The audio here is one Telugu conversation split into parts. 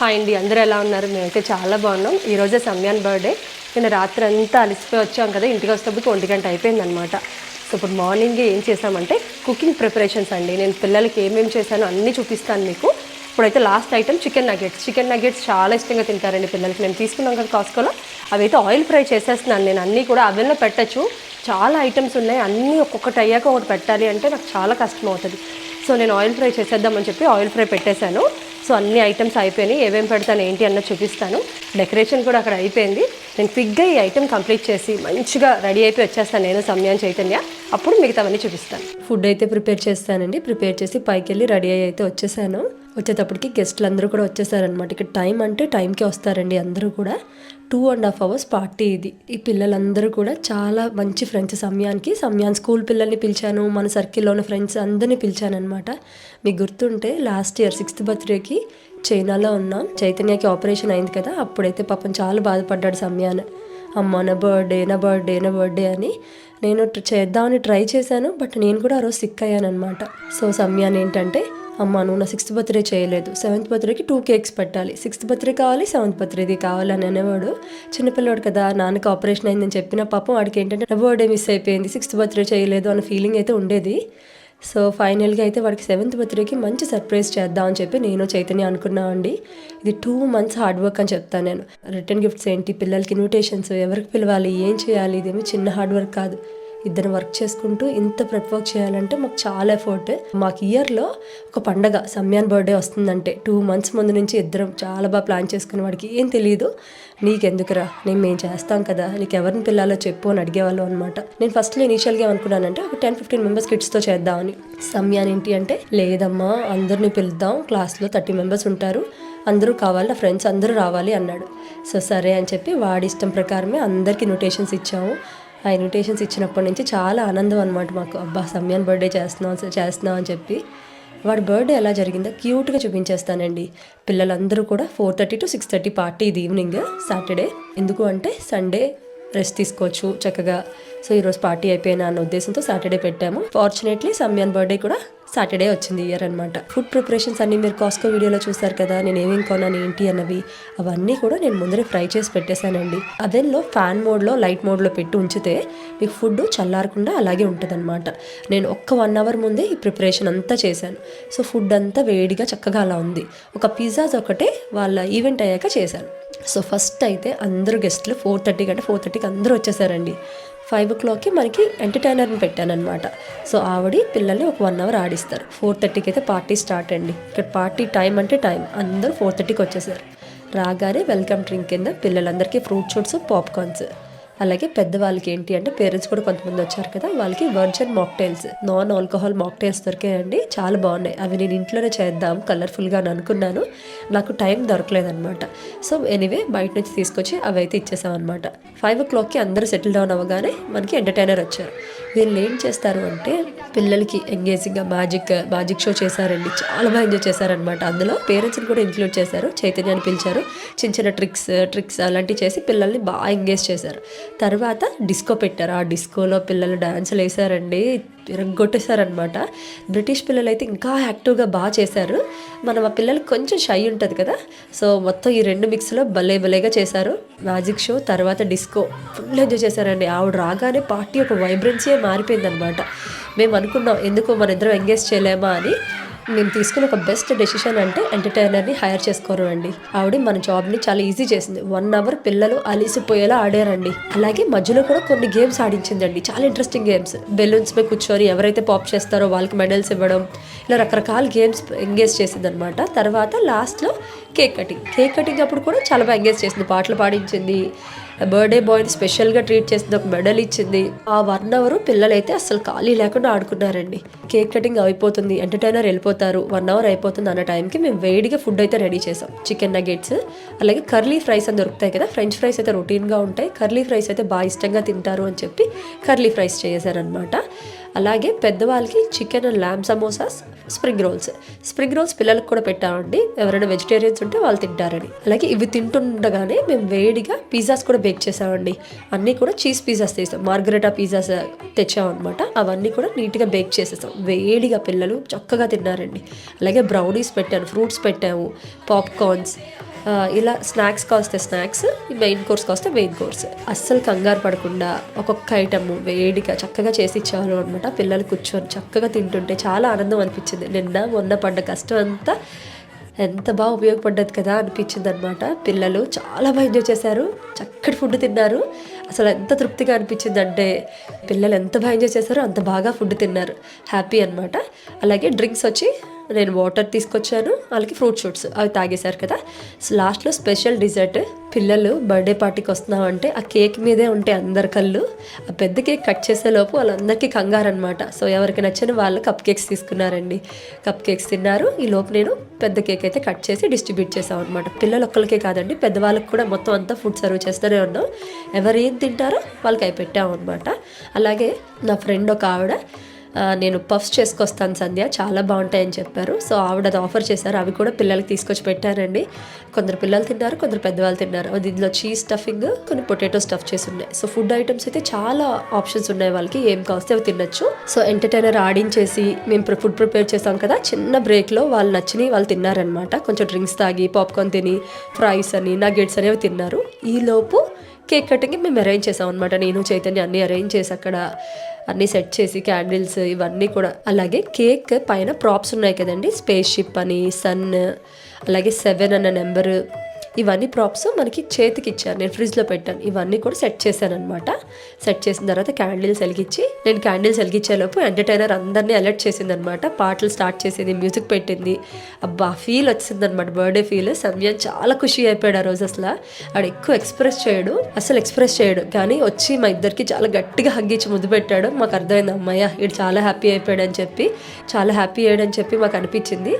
హాయ్ అండి, అందరూ ఎలా ఉన్నారు? మేమైతే చాలా బాగున్నాం. ఈరోజే సమ్యాన్ బర్త్డే. నేను రాత్రి అంతా అలిసిపోయి వచ్చాం కదా, ఇంటికి వచ్చేటప్పటికి 1 గంట అయిపోయిందనమాట. సో ఇప్పుడు మార్నింగ్ ఏం చేసామంటే కుకింగ్ ప్రిపరేషన్స్ అండి. నేను పిల్లలకి ఏమేమి చేశానో అన్నీ చూపిస్తాను మీకు. ఇప్పుడైతే లాస్ట్ ఐటమ్ చికెన్ నగెట్స్ చాలా ఇష్టంగా తింటారండి పిల్లలకి. నేను తీసుకున్నాం కదా కాస్కోలో, అవైతే ఆయిల్ ఫ్రై చేసేస్తున్నాను. నేను అన్నీ కూడా అవెన్లో పెట్టచ్చు. చాలా ఐటమ్స్ ఉన్నాయి, అన్నీ ఒక్కొక్కటి అయ్యాక ఒకటి పెట్టాలి అంటే నాకు చాలా కష్టం అవుతుంది. సో నేను ఆయిల్ ఫ్రై చేసేద్దామని చెప్పి ఆయిల్ ఫ్రై పెట్టేశాను. సో అన్ని ఐటమ్స్ అయిపోయినాయి. ఏమేమి పెడతాను ఏంటి అన్నది చూపిస్తాను. డెకరేషన్ కూడా అక్కడ అయిపోయింది. నేను క్విక్గా ఈ ఐటమ్ కంప్లీట్ చేసి మంచిగా రెడీ అయిపోయి వచ్చేస్తాను నేను, సమ్యాన్, చైతన్య. అప్పుడు మిగతావన్నీ చూపిస్తాను. ఫుడ్ అయితే ప్రిపేర్ చేస్తానండి. ప్రిపేర్ చేసి పైకి వెళ్ళి రెడీ అయితే వచ్చేసాను. వచ్చేటప్పటికి గెస్ట్లు అందరూ కూడా వచ్చేసారనమాట. ఇక్కడ టైం అంటే టైంకే వస్తారండి అందరూ కూడా. 2.5 hours పార్టీ ఇది. ఈ పిల్లలందరూ కూడా చాలా మంచి ఫ్రెండ్స్. సమ్యాన్ స్కూల్ పిల్లల్ని పిలిచాను, మన సర్కిల్లో ఉన్న ఫ్రెండ్స్ అందరినీ పిలిచాను అనమాట. మీకు గుర్తుంటే లాస్ట్ ఇయర్ 6th బర్త్డేకి చైనాలో ఉన్నాం. చైతన్యకి ఆపరేషన్ అయింది కదా, అప్పుడైతే పాపం చాలా బాధపడ్డాడు సమ్యాన్. అమ్మ నా బర్త్డే అని. నేను చేద్దామని ట్రై చేశాను, బట్ నేను కూడా ఆ రోజు సిక్ అయ్యాను అనమాట. సో సమ్యాన్ ఏంటంటే, అమ్మ నువ్వు నా 6th బర్త్డే చేయలేదు, 7th బర్త్డేకి 2 కేక్స్ పెట్టాలి, 6th బర్త్డే కావాలి, 7th బర్త్డేది కావాలి అని అనేవాడు. చిన్నపిల్లవాడు కదా, నాన్నకి ఆపరేషన్ అయిందని చెప్పిన పాపం వాడికి ఏంటంటే నా బర్త్డే మిస్ అయిపోయింది, 6th బర్త్డే చేయలేదు అన్న ఫీలింగ్ అయితే ఉండేది. సో ఫైనల్గా అయితే వాడికి 7th బర్త్డేకి మంచి సర్ప్రైజ్ చేద్దామని చెప్పి నేను చైతన్య అనుకున్నామండి. ఇది 2 months హార్డ్ వర్క్ అని చెప్తాను నేను. రిటర్న్ గిఫ్ట్స్ ఏంటి, పిల్లలకి ఇన్విటేషన్స్, ఎవరికి పిలవాలి, ఏం చేయాలి, ఇదేమి చిన్న హార్డ్ వర్క్ కాదు. ఇద్దరు వర్క్ చేసుకుంటూ ఇంత ప్రెప్ వర్క్ చేయాలంటే మాకు చాలా ఎఫర్ట్. మాకు ఇయర్లో ఒక పండగ సమ్యాన్ బర్త్డే వస్తుందంటే 2 months ముందు నుంచి ఇద్దరం చాలా బాగా ప్లాన్ చేసుకునే. వాడికి ఏం తెలియదు, నీకెందుకురా, మేము చేస్తాం కదా, నీకు ఎవరిని పిల్లాలో చెప్పు అని అడిగేవాళ్ళం అనమాట. నేను ఫస్ట్లో ఇనీషియల్గా అనుకున్నానంటే ఒక 10-15 members కిడ్స్తో చేద్దామని. సమ్యాన్ ఏంటి అంటే, లేదమ్మా అందరినీ పిలుద్దాం, క్లాస్లో 30 members ఉంటారు, అందరూ కావాలి, నా ఫ్రెండ్స్ అందరూ రావాలి అన్నాడు. సో సరే అని చెప్పి వాడి ఇష్టం ప్రకారమే అందరికి ఇన్విటేషన్స్ ఇచ్చాము. ఆ ఇన్విటేషన్స్ ఇచ్చినప్పటి నుంచి చాలా ఆనందం అనమాట మాకు. అబ్బా సమ్యాన్ బర్త్డే చేస్తున్నాం అని చెప్పి. వాడి బర్త్డే ఎలా జరిగిందో క్యూట్గా చూపించేస్తానండి. పిల్లలందరూ కూడా 4:30 to 6:30 పార్టీ ఇది ఈవినింగ్ సాటర్డే. ఎందుకు అంటే సండే రెస్ట్ తీసుకోవచ్చు చక్కగా. సో ఈరోజు పార్టీ అయిపోయినా అన్న ఉద్దేశంతో సాటర్డే పెట్టాము. ఫార్చునేట్లీ సమ్యాన్ బర్త్డే కూడా సాటర్డే వచ్చింది ఇయర్ అనమాట. ఫుడ్ ప్రిపరేషన్స్ అన్నీ మీరు కాస్కో వీడియోలో చూసారు కదా, నేను ఏమేమి కొన్నాను ఏంటి అన్నవి. అవన్నీ కూడా నేను ముందరే ఫ్రై చేసి పెట్టేశానండి. అవెన్లో ఫ్యాన్ మోడ్లో లైట్ మోడ్లో పెట్టి ఉంచితే మీకు ఫుడ్ చల్లారకుండా అలాగే ఉంటుంది అనమాట. నేను ఒక్క 1 hour ముందే ఈ ప్రిపరేషన్ అంతా చేశాను. సో ఫుడ్ అంతా వేడిగా చక్కగా అలా ఉంది. ఒక పిజ్జాస్ ఒకటే వాళ్ళ ఈవెంట్ అయ్యాక చేశాను. సో ఫస్ట్ అయితే అందరూ గెస్ట్లు 4:30కి అందరూ వచ్చేసారండి. 5 o'clockకి మనకి ఎంటర్టైనర్ని పెట్టానమాట. సో ఆవిడ పిల్లల్ని ఒక 1 hour ఆడిస్తారు. 4:30కి అయితే పార్టీ స్టార్ట్ అండి. ఇక్కడ పార్టీ టైం అంటే టైం. అందరూ 4:30కి వచ్చేసారు. రాగానే వెల్కమ్ డ్రింక్ కింద పిల్లలందరికీ ఫ్రూట్ షూట్స్, పాప్కార్న్స్. అలాగే పెద్దవాళ్ళకి ఏంటి అంటే పేరెంట్స్ కూడా కొంతమంది వచ్చారు కదా, వాళ్ళకి virgin mocktails, non alcohol mocktails దొరికాయండి. చాలా బాగున్నాయి. అవి నేను ఇంట్లోనే చేద్దాం కలర్ఫుల్గా అని అనుకున్నాను, నాకు టైం దొరకలేదనమాట. సో ఎనీవే బయట నుంచి తీసుకొచ్చి అవి అయితే ఇచ్చేసాం అనమాట. 5 o'clockకి అందరూ సెటిల్ డౌన్ అవ్వగానే మనకి ఎంటర్టైనర్ వచ్చారు. వీళ్ళు ఏం చేస్తారు అంటే పిల్లలకి ఎంగేజింగ్గా మ్యాజిక్ షో చేశారండి. చాలా బాగా ఎంజాయ్ చేశారనమాట. అందులో పేరెంట్స్ని కూడా ఇంక్లూడ్ చేశారు. చైతన్యాన్ని పిలిచారు. చిన్న ట్రిక్స్ అలాంటివి చేసి పిల్లల్ని బాగా ఎంగేజ్ చేశారు. తర్వాత డిస్కో పెట్టారు. ఆ డిస్కోలో పిల్లలు డాన్సులు వేశారండి, తిరగొట్టేశారనమాట. బ్రిటిష్ పిల్లలు అయితే ఇంకా యాక్టివ్గా బాగా చేశారు. మనం ఆ పిల్లలకి కొంచెం షై ఉంటుంది కదా, సో మొత్తం ఈ 2 మిక్స్లో భలేగా చేశారు. మ్యాజిక్ షో తర్వాత డిస్కో ఫుల్ ఎంజాయ్ చేశారండి. ఆవిడ రాగానే పార్టీ ఒక వైబ్రెన్సీ మారిపోయిందనమాట. మేము అనుకున్నాం ఎందుకు మన ఇద్దరం ఎంగేజ్ చేయలేమా అని. మేము తీసుకున్న ఒక బెస్ట్ డెసిషన్ అంటే ఎంటర్టైనర్ని హైర్ చేసుకోవడం అండి. ఆవిడ మన జాబ్ని చాలా ఈజీ చేసింది. 1 hour పిల్లలు అలిసిపోయేలా ఆడారండి. అలాగే మధ్యలో కూడా కొన్ని గేమ్స్ ఆడించిందండి, చాలా ఇంట్రెస్టింగ్ గేమ్స్. బెలూన్స్ పై కూర్చొని ఎవరైతే పాప్ చేస్తారో వాళ్ళకి మెడల్స్ ఇవ్వడం, ఇలా రకరకాల గేమ్స్ ఎంగేజ్ చేసింది అనమాట. తర్వాత లాస్ట్లో కేక్ కటింగ్ అప్పుడు కూడా చాలా బాగా ఎంగేజ్ చేసింది. పాటలు పాడించింది, బర్త్డే బాయ్ని స్పెషల్గా ట్రీట్ చేసింది, ఒక మెడల్ ఇచ్చింది. ఆ 1 hour పిల్లలైతే అసలు ఖాళీ లేకుండా ఆడుకున్నారండి. కేక్ కటింగ్ అయిపోతుంది, ఎంటర్టైనర్ వెళ్ళిపోతారు, 1 hour అయిపోతుంది అన్న టైంకి మేము వేడిగా ఫుడ్ అయితే రెడీ చేసాం. చికెన్ నగెట్స్, అలాగే కర్లీ ఫ్రైస్ అని దొరుకుతాయి కదా, ఫ్రెంచ్ ఫ్రైస్ అయితే రొటీన్గా ఉంటాయి, కర్లీ ఫ్రైస్ అయితే బాగా ఇష్టంగా తింటారు అని చెప్పి కర్లీ ఫ్రైస్ చేశారనమాట. అలాగే పెద్దవాళ్ళకి chicken and ల్యామ్ samosas, spring rolls పిల్లలకు కూడా పెట్టామండి. ఎవరైనా వెజిటేరియన్స్ ఉంటే వాళ్ళు తింటారని. అలాగే ఇవి తింటుండగానే మేము వేడిగా పిజ్జాస్ కూడా బేక్ చేసామండి. అన్నీ కూడా చీజ్ పిజ్జాస్ చేసాం, మార్గరెటా పిజ్జాస్ తెచ్చామన్నమాట. అవన్నీ కూడా నీట్గా బేక్ చేసేసాం. వేడిగా పిల్లలు చక్కగా తిన్నారండి. అలాగే బ్రౌనీస్ పెట్టాను, ఫ్రూట్స్ పెట్టాము, పాప్కార్న్స్, ఇలా స్నాక్స్కి వస్తే స్నాక్స్, మెయిన్ కోర్స్కి వస్తే మెయిన్ కోర్స్. అస్సలు కంగారు పడకుండా ఒక్కొక్క ఐటమ్ వేడిగా చక్కగా చేసి ఇచ్చేవారు అనమాట. పిల్లలు కూర్చొని చక్కగా తింటుంటే చాలా ఆనందం అనిపించింది. మొన్న పడ్డ కష్టం అంతా ఎంత బాగా ఉపయోగపడ్డది కదా అనిపించింది అనమాట. పిల్లలు చాలా బాగా ఎంజాయ్ చేశారు, చక్కటి ఫుడ్ తిన్నారు. అసలు ఎంత తృప్తిగా అనిపించింది అంటే పిల్లలు ఎంత బాగా ఎంజాయ్ చేశారో అంత బాగా ఫుడ్ తిన్నారు. హ్యాపీ అనమాట. అలాగే డ్రింక్స్ వచ్చి నేను వాటర్ తీసుకొచ్చాను, వాళ్ళకి ఫ్రూట్ షూట్స్ అవి తాగేశారు కదా. లాస్ట్లో స్పెషల్ డిజర్ట్. పిల్లలు బర్త్డే పార్టీకి వస్తున్నామంటే ఆ కేక్ మీదే ఉంటే అందరి కళ్ళు. ఆ పెద్ద కేక్ కట్ చేసే లోపు వాళ్ళందరికీ కంగారు అనమాట. సో ఎవరికి నచ్చని వాళ్ళు కప్ కేక్స్ తీసుకున్నారండి. కప్ కేక్స్ తిన్నారు. ఈ లోపు నేను పెద్ద కేక్ అయితే కట్ చేసి డిస్ట్రిబ్యూట్ చేసాం అనమాట. పిల్లలు ఒక్కరికే కాదండి, పెద్దవాళ్ళకి కూడా మొత్తం అంతా ఫుడ్ సర్వ్ చేస్తూనే ఉన్నాం. ఎవరు ఏం తింటారో వాళ్ళకి అవి పెట్టాము అనమాట. అలాగే నా ఫ్రెండ్ ఒక ఆవిడ నేను పఫ్స్ చేసుకొస్తాను సంధ్య, చాలా బాగుంటాయని చెప్పారు. సో ఆవిడ అది ఆఫర్ చేశారు. అవి కూడా పిల్లలకి తీసుకొచ్చి పెట్టానండి. కొందరు పిల్లలు తిన్నారు, కొందరు పెద్దవాళ్ళు తిన్నారు. దీనిలో చీజ్ స్టఫింగ్, కొన్ని పొటాటో స్టఫ్ చేసి ఉన్నాయి. సో ఫుడ్ ఐటమ్స్ అయితే చాలా ఆప్షన్స్ ఉన్నాయి వాళ్ళకి, ఏం కావస్తే అవి తినొచ్చు. సో ఎంటర్టైనర్ ఆడించేసి మేము ఫుడ్ ప్రిపేర్ చేసాం కదా, చిన్న బ్రేక్లో వాళ్ళు నచ్చిని వాళ్ళు తిన్నారనమాట. కొంచెం డ్రింక్స్ తాగి పాప్కార్న్ తిని ఫ్రైస్ అని నగెట్స్ అనేవి తిన్నారు. ఈలోపు కేక్ కటింగ్ మేము అరేంజ్ చేసాం అనమాట. నేను చైతన్య అన్నీ అరేంజ్ చేసి అక్కడ అన్నీ సెట్ చేసి క్యాండిల్స్ ఇవన్నీ కూడా. అలాగే కేక్ పైన ప్రాప్స్ ఉన్నాయి కదండి, స్పేస్ షిప్ అని, సన్, అలాగే 7 అన్న నెంబరు, ఇవన్నీ ప్రాప్స్ మనకి చేతికి ఇచ్చాను. నేను ఫ్రిడ్జ్లో పెట్టాను. ఇవన్నీ కూడా సెట్ చేశాను అనమాట. సెట్ చేసిన తర్వాత క్యాండిల్స్ వెలిగించి, నేను క్యాండిల్స్ వెలిగించేలోపు ఎంటర్టైనర్ అందరినీ అలర్ట్ చేసింది అనమాట. పాటలు స్టార్ట్ చేసింది, మ్యూజిక్ పెట్టింది. అబ్బా ఫీల్ వచ్చింది అనమాట, బర్త్డే ఫీల్. సమయం చాలా ఖుషి అయిపోయాడు ఆ రోజు. అసలు ఆడు ఎక్కువ ఎక్స్ప్రెస్ చేయడు కానీ వచ్చి మా ఇద్దరికి చాలా గట్టిగా హగ్గిచ్చి ముద్దు పెట్టాడు. మాకు అర్థమైంది, అమ్మయ్య వీడు చాలా హ్యాపీ అయిపోయాడని చెప్పి మాకు అనిపించింది.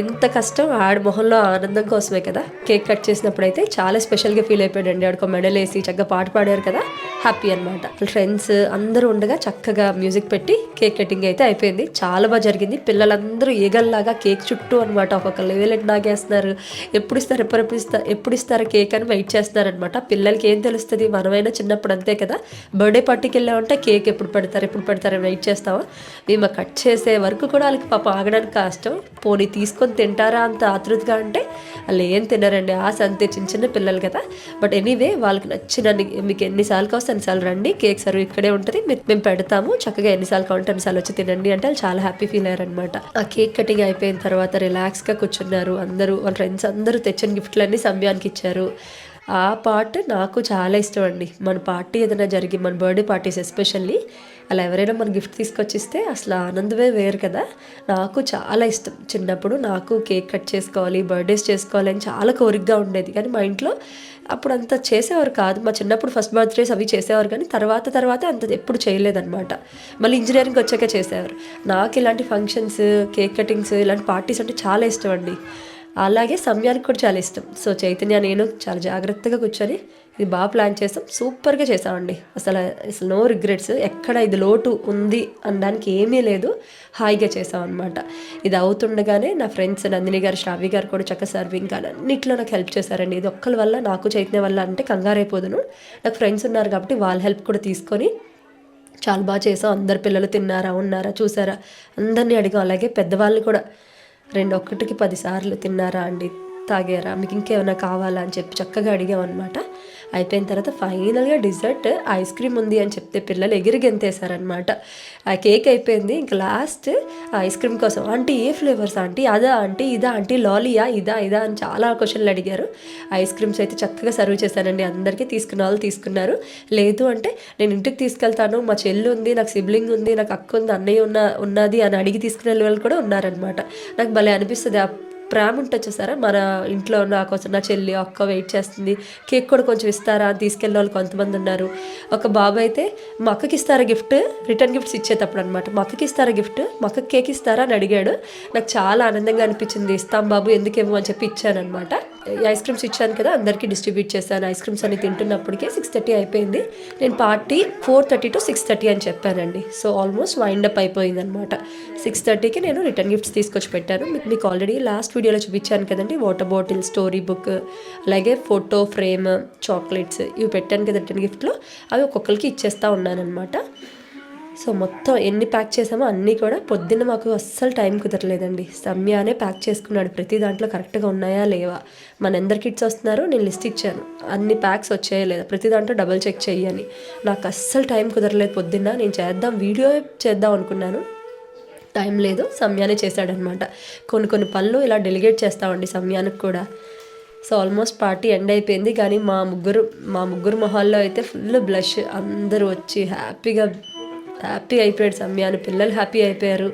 ఇంత కష్టం ఆడి మొహంలో ఆనందం కోసమే కదా. కేక్ కట్ చేసినప్పుడు అయితే చాలా స్పెషల్గా ఫీల్ అయిపోయాడండి. ఆడికి మెడల్ వేసి చక్కగా పాట పాడారు కదా, హ్యాపీ అనమాట. ఫ్రెండ్స్ అందరూ ఉండగా చక్కగా మ్యూజిక్ పెట్టి కేక్ కటింగ్ అయితే అయిపోయింది. చాలా బాగా జరిగింది. పిల్లలందరూ ఈగల్లాగా కేక్ చుట్టూ అనమాట ఒక్కొక్క లెవెల్ నాగేస్తున్నారు. ఎప్పుడు ఇస్తారా కేక్ అని వెయిట్ చేస్తున్నారనమాట. పిల్లలకి ఏం తెలుస్తుంది, మనమైనా చిన్నప్పుడు అంతే కదా, బర్త్డే పార్టీకి వెళ్ళామంటే కేక్ ఎప్పుడు పెడతారని వెయిట్ చేస్తామా. మేము కట్ చేసే వరకు కూడా వాళ్ళకి పాప ఆగడానికి కష్టం. పోనీ తీసుకొని తింటారా అంత ఆతృతగా అంటే వాళ్ళు ఏం తినరండి. ఆశ అంతే, చిన్న చిన్న పిల్లలు కదా. బట్ ఎనీవే వాళ్ళకి నచ్చిన, మీకు ఎన్నిసార్లు కావస్తే అన్నిసార్లు రండి, కేక్ సర్వ్ ఇక్కడే ఉంటుంది, మేము పెడతాము, చక్కగా ఎన్నిసార్లు కావాలంటే అన్నిసార్లు వచ్చి తినండి అంటే వాళ్ళు చాలా హ్యాపీ ఫీల్ అయ్యారనమాట. ఆ కేక్ కటింగ్ అయిపోయిన తర్వాత రిలాక్స్గా కూర్చున్నారు అందరూ. వాళ్ళ ఫ్రెండ్స్ అందరూ తెచ్చిన గిఫ్ట్లన్నీ సమయానికి ఇచ్చారు. ఆ పార్ట్ నాకు చాలా ఇష్టం అండి. మన పార్టీ ఏదైనా జరిగి, మన బర్త్డే పార్టీస్ ఎస్పెషల్లీ, అలా ఎవరైనా మన గిఫ్ట్ తీసుకొచ్చిస్తే అసలు ఆనందమే వేరు కదా. నాకు చాలా ఇష్టం. చిన్నప్పుడు నాకు కేక్ కట్ చేసుకోవాలి, బర్త్డేస్ చేసుకోవాలి అని చాలా కోరికగా ఉండేది. కానీ మా ఇంట్లో అప్పుడు అంత చేసేవారు కాదు. మా చిన్నప్పుడు ఫస్ట్ బర్త్డేస్ అవి చేసేవారు, కానీ తర్వాత అంత ఎప్పుడు చేయలేదన్నమాట. మళ్ళీ ఇంజనీరింగ్ వచ్చాక చేసేవారు. నాకు ఇలాంటి ఫంక్షన్స్, కేక్ కటింగ్స్, ఇలాంటి పార్టీస్ అంటే చాలా ఇష్టం అండి. అలాగే సమయానికి కూడా చాలా ఇష్టం. సో చైతన్య నేను చాలా జాగ్రత్తగా కూర్చొని ఇది బాగా ప్లాన్ చేసాం, సూపర్గా చేసామండి. అసలు నో రిగ్రెట్స్, ఎక్కడ ఇది లోటు ఉంది అనడానికి ఏమీ లేదు, హాయిగా చేసాం అనమాట. ఇది అవుతుండగానే నా ఫ్రెండ్స్ నందిని గారు, శ్రావ్య గారు కూడా చక్క సర్వింగ్ కానీ అన్నింటిలో నాకు హెల్ప్ చేశారండి. ఇది ఒక్కరి వల్ల, నాకు చైతన్య వల్ల అంటే కంగారైపోదును. నాకు ఫ్రెండ్స్ ఉన్నారు కాబట్టి వాళ్ళ హెల్ప్ కూడా తీసుకొని చాలా బాగా చేసాం. అందరు పిల్లలు తిన్నారా, ఉన్నారా, చూసారా అందరినీ అడిగాం. అలాగే పెద్దవాళ్ళని కూడా 1కి 10 సార్లు తిన్నారా అండి, తాగారా, మీకు ఇంకేమైనా కావాలా అని చెప్పి చక్కగా అడిగామన్నమాట. అయిపోయిన తర్వాత ఫైనల్గా డిజర్ట్ ఐస్ క్రీమ్ ఉంది అని చెప్తే పిల్లలు ఎగిరి గెంతేశారనమాట. ఆ కేక్ అయిపోయింది, ఇంకా లాస్ట్ ఐస్ క్రీమ్ కోసం, ఆంటీ ఏ ఫ్లేవర్స్ ఆంటీ, అదా ఆంటీ, ఇదా ఆంటీ, లాలియా, ఇదా అని చాలా క్వశ్చన్లు అడిగారు. ఐస్ క్రీమ్స్ అయితే చక్కగా సర్వ్ చేశానండి. అందరికీ తీసుకున్న వాళ్ళు తీసుకున్నారు. లేదు అంటే నేను ఇంటికి తీసుకెళ్తాను, మా చెల్లి ఉంది, నాకు సిబ్లింగ్ ఉంది, నాకు అక్క ఉంది, అన్నయ్య ఉన్నది అని అడిగి తీసుకునే వాళ్ళు కూడా ఉన్నారనమాట. నాకు భలే అనిపిస్తుంది. ఆ ప్రేమ ఉంటుంది చూసారా, మన ఇంట్లో నా కోసం నా చెల్లి అక్క వెయిట్ చేస్తుంది, కేక్ కూడా కొంచెం ఇస్తారా అని తీసుకెళ్ళిన వాళ్ళు కొంతమంది ఉన్నారు. ఒక బాబు అయితే మా అక్కకి ఇస్తారా గిఫ్ట్, రిటర్న్ గిఫ్ట్స్ ఇచ్చేటప్పుడు అనమాట, మా అక్కకి ఇస్తారా గిఫ్ట్, మా అక్కకి కేక్ ఇస్తారా అని అడిగాడు. నాకు చాలా ఆనందంగా అనిపించింది. ఇస్తాం బాబు, ఎందుకేమో అని చెప్పి ఇచ్చానమాట. ఐస్ క్రీమ్స్ ఇచ్చాను కదా, అందరికీ డిస్ట్రిబ్యూట్ చేశాను. ఐస్ క్రీమ్స్ అని తింటున్నప్పటికే 6:30 అయిపోయింది. నేను పార్టీ 4:30 to 6:30 అని చెప్పానండి. సో ఆల్మోస్ట్ వైండ్ అప్ అయిపోయింది అనమాట. 6:30కి నేను రిటర్న్ గిఫ్ట్స్ తీసుకొచ్చి పెట్టాను. మీకు ఆల్రెడీ లాస్ట్ వీడియోలో చూపించాను కదండి, వాటర్ బాటిల్, స్టోరీ బుక్, అలాగే ఫోటో ఫ్రేమ్, చాక్లెట్స్, ఇవి పెట్టాను కదా రిటర్న్ గిఫ్ట్లో. అవి ఒక్కొక్కరికి ఇచ్చేస్తూ ఉన్నాను అనమాట. సో మొత్తం ఎన్ని ప్యాక్ చేసామో అన్నీ కూడా పొద్దున్న మాకు అస్సలు టైం కుదరలేదండి. సమయానే ప్యాక్ చేసుకున్నాడు. ప్రతి దాంట్లో కరెక్ట్గా ఉన్నాయా లేవా, మన ఎందరు కిడ్స్ వస్తున్నారు నేను లిస్ట్ ఇచ్చాను, అన్ని ప్యాక్స్ వచ్చాయా లేదా, ప్రతి దాంట్లో డబుల్ చెక్ చెయ్యని. నాకు అస్సలు టైం కుదరలేదు పొద్దున్న. నేను వీడియో చేద్దాం అనుకున్నాను, టైం లేదు. సమయానే చేశాడనమాట. కొన్ని పనులు ఇలా డెలిగేట్ చేస్తామండి సమయానికి కూడా. సో ఆల్మోస్ట్ పార్టీ ఎండ్ అయిపోయింది. కానీ మా ముగ్గురు మొహాల్లో అయితే ఫుల్ బ్లష్. అందరూ వచ్చి హ్యాపీ అయిపోయాడు సమయాన్ని, పిల్లలు హ్యాపీ అయిపోయారు.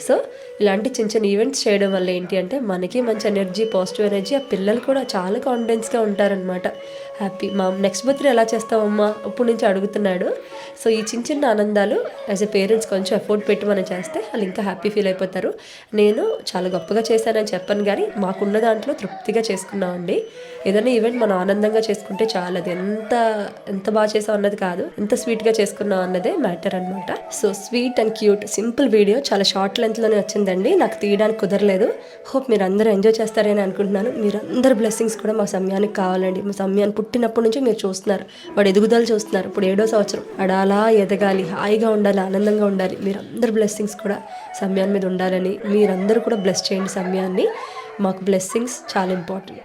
సో ఇలాంటి చిన్న ఈవెంట్స్ చేయడం వల్ల ఏంటి అంటే మనకి మంచి ఎనర్జీ, పాజిటివ్ ఎనర్జీ, ఆ పిల్లలు కూడా చాలా కాన్ఫిడెన్స్గా ఉంటారనమాట. హ్యాపీ. మా నెక్స్ట్ బర్త్డే ఎలా చేస్తామమ్మా ఇప్పుడు నుంచి అడుగుతున్నాడు. సో ఈ చిన్న ఆనందాలు యాజ్ ఎ పేరెంట్స్ కొంచెం ఎఫర్ట్ పెట్టి మనం చేస్తే వాళ్ళు ఇంకా హ్యాపీ ఫీల్ అయిపోతారు. నేను చాలా గొప్పగా చేశానని చెప్పను, కానీ మాకున్న దాంట్లో తృప్తిగా చేసుకున్నామండి. ఏదైనా ఈవెంట్ మనం ఆనందంగా చేసుకుంటే చాలు. అది ఎంత బాగా చేసాం అన్నది కాదు, ఎంత స్వీట్గా చేసుకున్నాం అన్నదే మ్యాటర్ అనమాట. So sweet and cute simple video చాలా షార్ట్ లెంత్లోనే వచ్చిందండి. నాకు తీయడానికి కుదరలేదు. హోప్ మీరు అందరూ ఎంజాయ్ చేస్తారని అనుకుంటున్నాను. మీరందరు బ్లెస్సింగ్స్ కూడా మా సమయానికి కావాలండి. మా సమయాన్ని పుట్టినప్పటి నుంచి మీరు చూస్తున్నారు, వాడు ఎదుగుదల చూస్తున్నారు. ఇప్పుడు 7వ సంవత్సరం, వాడు అలా ఎదగాలి, హాయిగా ఉండాలి, ఆనందంగా ఉండాలి. మీరందరు బ్లెస్సింగ్స్ కూడా సమయాన్ని మీద ఉండాలని మీరందరూ కూడా బ్లెస్ చేయండి సమయాన్ని. మాకు బ్లెస్సింగ్స్ చాలా ఇంపార్టెంట్.